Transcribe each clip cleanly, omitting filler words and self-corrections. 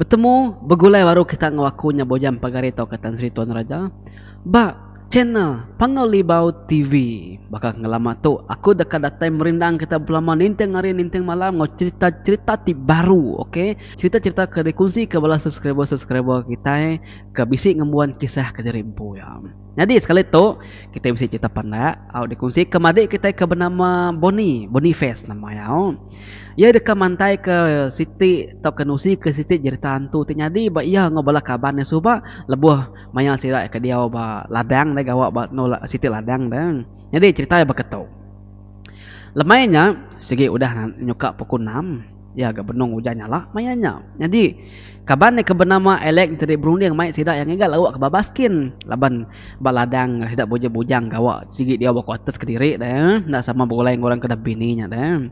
Bertemu begulai baru kita ngawakunya bojam pagarito katan Sri Tuan Raja. Ba channel Pangalibau TV bakal ngelama tu aku dekat datang merindang kita belama ninteng hari ninteng malam ngau cerita-cerita ti baru, okey, cerita-cerita ke dikunci ke bala subscriber kita ke bisi ngembuan kisah ke dirimpu ya. Jadi sekali tu kita bisa cerita pandai au dikunci ke madik kita ke bernama Boniface namanya. Ya dekat mantai ke Siti atau ke Nusi ke Siti cerita hantu ti nyadi ba iya ngobala kaban suba lebuh maya sira ke dia ba ladang dah gawak ba no Siti ladang dah. Jadi cerita ba ketou. Lemainya segi udah nyuka pukul 6 ya agak benung hujannya lah mayanya. Jadi kaban ke bernama Elek dari Brunei yang mai sida yang enggak lawak ke babaskin laban baladang sida bujang gawak sigi dia ba kuates ke diri dah ndak sama boleh orang ke bininya dah.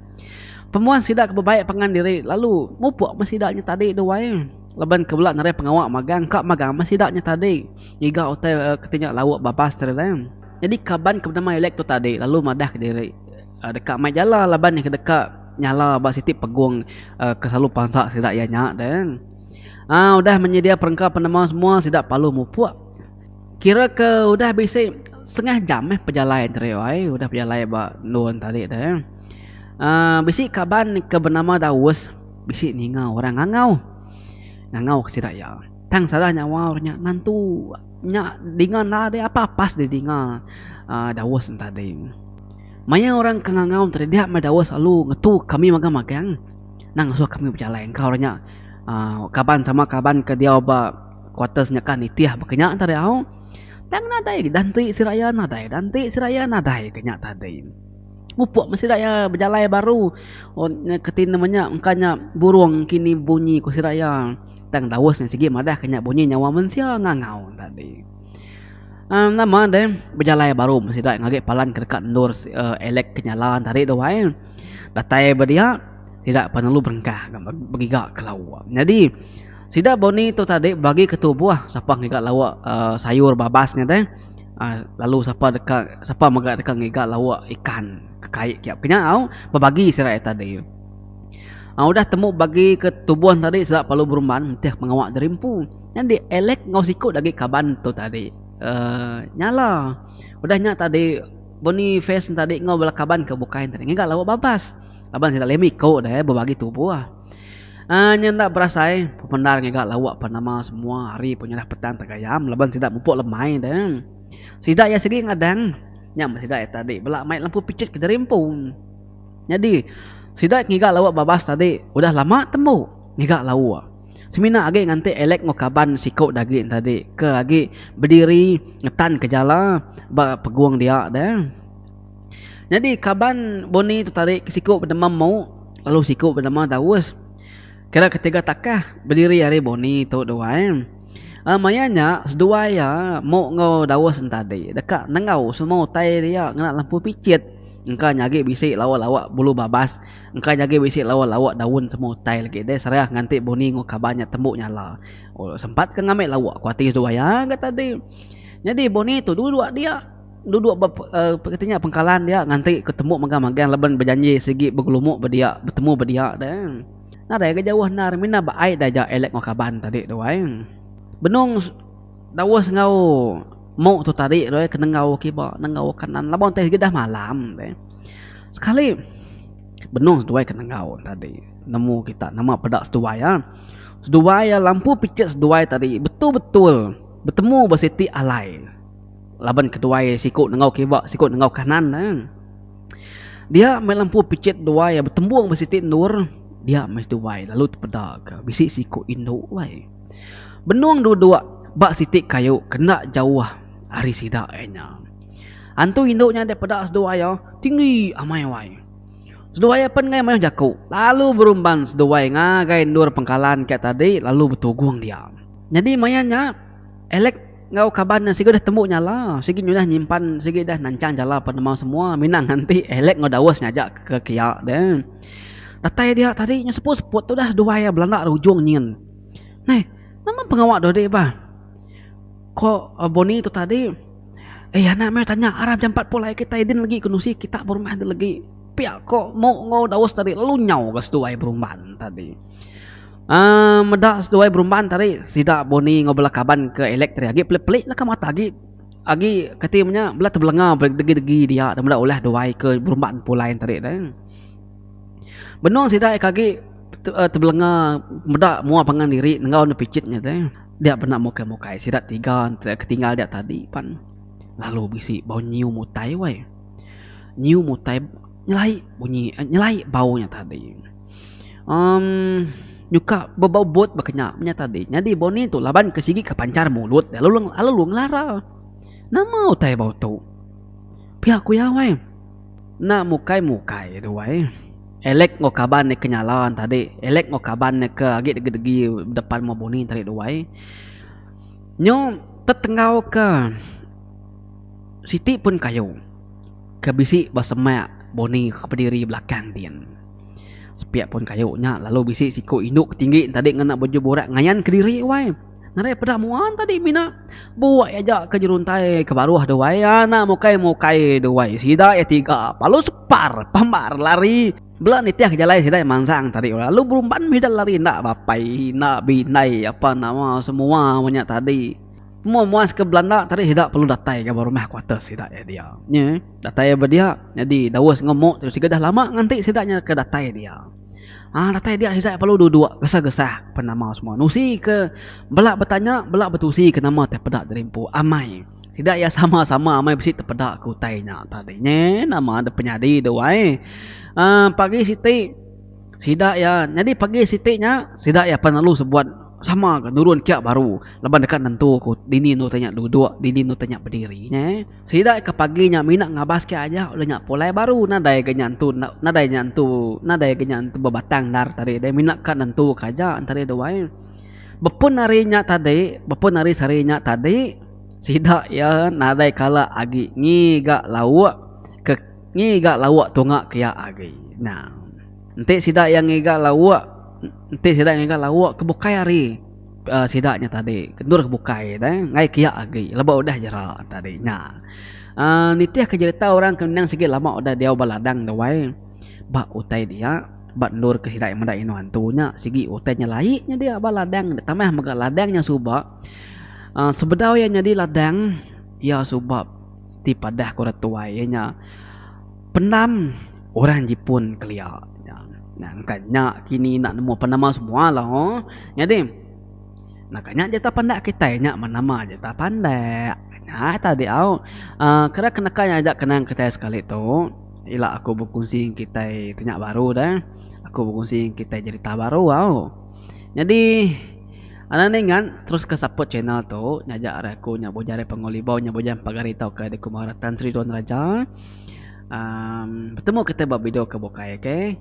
Pemuan sidak kebaik pangan diri lalu mupuk masidaknya tadi doai leban kebelah narai pengawak magang kak magang masidaknya tadi iga hotel ketinya lawak babas terlem. Jadi kaban ke bernama Elek tu tadi lalu madah ke diri dekat mai jala laban yang dekat nyala ba Siti peguang ke selalu pansak sidak ya nyak dan udah menyedia perengkap penema semua sidak palu mupuk kira ke udah bisi setengah jam perjalanan teri udah perjalanan ba nuan tadi dah. Bisi kaban ke bernama Dawes bisi ningau orang ngangau ke siraya tang salah nyawa orangnya nantu nya dingan ada apa pas di dinga Dawes tadi maya orang ke ngangau tadi dia ma Dawes lalu ngetu kami magang nang suah kami berjalan kau orangnya kaban sama kaban ke dia ba kuatersnya kan itiah bekenya tadi au tang nadai danti siraya nadai kenya tadi mupuk masih raya berjalai baru ketin namanya engkanya burung kini bunyi ku siraya tang Dawes yang segi madah kenya bunyi nyawa mensia ngangau tadi nama deh berjalai baru masih dak ngage palan ke dekat nur Elek kenyalaan tadi doai datai bedia tidak perlu berengkah begiga ke lawa. Jadi sida boni tu tadi bagi ke tubuh siapa ngigak lawa sayur babasnya deh lalu siapa megak dekat ngigak lawa ikan kekait kiap kena au berbagi sirai tadi. Udah temu bagi ke tubuhan tadi sedap palu berumban tiak mengawak derimpu. Jadi Elek ngau sikut lagi kaban tu tadi. Nyala. Udahnya tadi Boniface tadi ngau bala kaban ke bukain tadi. Ngigak lawak babas. Laban sida lemi kau dah berbagi tubuh. Nyendak berasai pependar ngigak lawak panama semua hari punya dah petang tagayam laban sida mupuk lemai dah. Sida ya segi ngadang nya masih dah tadi belak main lampu picit ke derimpung. Jadi sidak ngigak lawak babas tadi udah lama temu ngigak lawak semina age nganti Elek ngokaban sikau daging tadi ke age berdiri ngetan ke jala ba peguang dia dah. Jadi kaban Boni tu tadi sikau berdemam mau lalu sikau bernama Dawes kira ketiga takah berdiri hari Boni tu doai. Mayanya sedua ya mau ngau Dawes tadi dekat nengau semua tai dia ngena lampu picit engka nyagi bisi lawak-lawak bulu babas engka nyagi bisi lawak-lawak daun semua tai lagi deh sarah nganti Boni ngau kabanya tembuk nyala sempat ke ngambil lawak kuati sedua ya kata tadi. Jadi Boni tu duduk katanya pengkalan dia nganti ketemu magang-magang leban berjanji segi bergelumuk berdia bertemu berdia dah. Nah dah ke jauh nar mina baai dah ja Elek ngau kaban tadi doai. Benung Dawes ngau mau tu tadi doai kena ngau kiba ngau kanan labon teh gedah malam deh. Sekali benung seduai kena ngau tadi nemu kita nama pedak seduai ya. Seduai ya lampu picit seduai tadi betul-betul bertemu ba Siti alai. Laban keduai sikut ngau kiba sikut ngau kanan dah. Dia main lampu picit duai ya bertembung ba Siti Nur dia main duai lalu pedak bisi sikut induk wai. Benung dua-dua bak Siti kayu kena jauh hari sida enya. Antu induknya daripada sedua ya tinggi amai wai. Sedua ya pen ngai mai jaku. Lalu berumban sedua ngagai nur pengkalan kayak tadi lalu betugung dia. Jadi mayanya Elek ngau kaban sigi dah temu nyala, sigi dah nyimpan sigi dah nancang jala penema semua minang nanti Elek ngau Dawes ngajak ke kia deh. Datai dia tadi nyeseput-seput tu dah dua ya belanda ujung nyin. Nah nama pengawak dode bah. Kok Boni tu tadi anak mer tanya Arab jam 40 kita idin lagi kenusi kita berumah lagi. Piak kok mau ngau Dawes tadi lalu nyau gas tu ai berumban tadi. Medak seduai berumpaan tadi sidak boni ngobrol kaban ke elektrik agi pelik-pelik lah mata agi katimnya belah terbelenga degi-degi dia dan medak oleh duai ke berumpaan pulain tadi dah. Benong sidak kagi terbelenga medak mua pangan diri nengau picitnya dah. Dia pernah muka-mukai sidak tiga ketinggal dia tadi pan. Lalu bisi bau nyiu mutai wai. Nyiu mutai nyelai baunya tadi. Nyuka berbau bot berkenyapnya tadi. Jadi boni tu laban ke sigi ke pancar mulut. Lalu luang lara. Nama utai bau tu. Pihak ku ya wai. Na mukai tu wai. Elek ngokaban ne kenyalan tadi. Elek ngokaban ne ke agi degi depan mau boni tadi tu wai. Nyo tetengau ke Siti pun kayu. Ke bisi basemak boni ke berdiri belakang dia. Sepiak pun kayunya lalu bisi siku induk tinggi tadi ngena baju borak ngayan ke diri wai. Nare pada muan tadi mina buat aja ke jeruntai ke baruah de wai ana mokai de wai sida ya tiga palu separ pambar lari belah nitiah jalai sida mansang tadi lalu berumpan midal lari ndak bapai nak binai apa nama semua banyak tadi muas ke Belanda tadi tidak perlu datai ke rumah kuarter sidak ya dia nya datai berdia jadi dawas ngomok terus dah lama nganti sidaknya ke datai dia datai dia sidak perlu dua gesah-gesah penama semua nusi ke belak bertanya belak betusi ke nama teh pedak derimpu amai sidak ya sama-sama amai besi terpedak ku tainya tadinya nama ada penyadi dewai pagi siti sidak ya jadi pagi sitinya sidak ya penalu sebuat sama kan nurun kia baru leban dekat nentu ku dini nu tanya dua dini nu tanya berdiri nya sida ke paginya mina ngabas kia aja udah nyak polai baru nadai genyantu nadai genyantu bebatang dar tadi dai mina kan nentu kaja antare dewai bepun harinya tadi bepun hari sarinya tadi sida ya nadai kala agi ngiga lawak tungak kia agi nah ente sida yang ngiga lawak nanti sidak yang lawak kebukai hari sidaknya tadi kendur kebukai dah ngai kia agi leba udah jera tadi nah nitiah kejerita orang kenang sikit lama udah dia baladang dawai bak utai dia bak nur ke sidak yang inu hantunya sigi utainya laiknya dia baladang tambah maga ladangnya subak sebedau yang jadi ladang ya subak ti padah kuratuai nya pendam orang Jepun kelia nah kanya kini nak nemu penama semua lah jadi nah kanya jata pandak kita nya menama jata pandak nah tadi kira kena ajak kenang kita sekali tu ila aku berkongsi kita tanya baru dah aku berkongsi kita cerita baru jadi ana ningan terus ke support channel tu nyajak aku nya bojare pengolibau nya bojang pagari tau ke di Kumaratan Sri Tuan Raja bertemu kita buat video ke Bokai okay?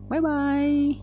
Bye bye.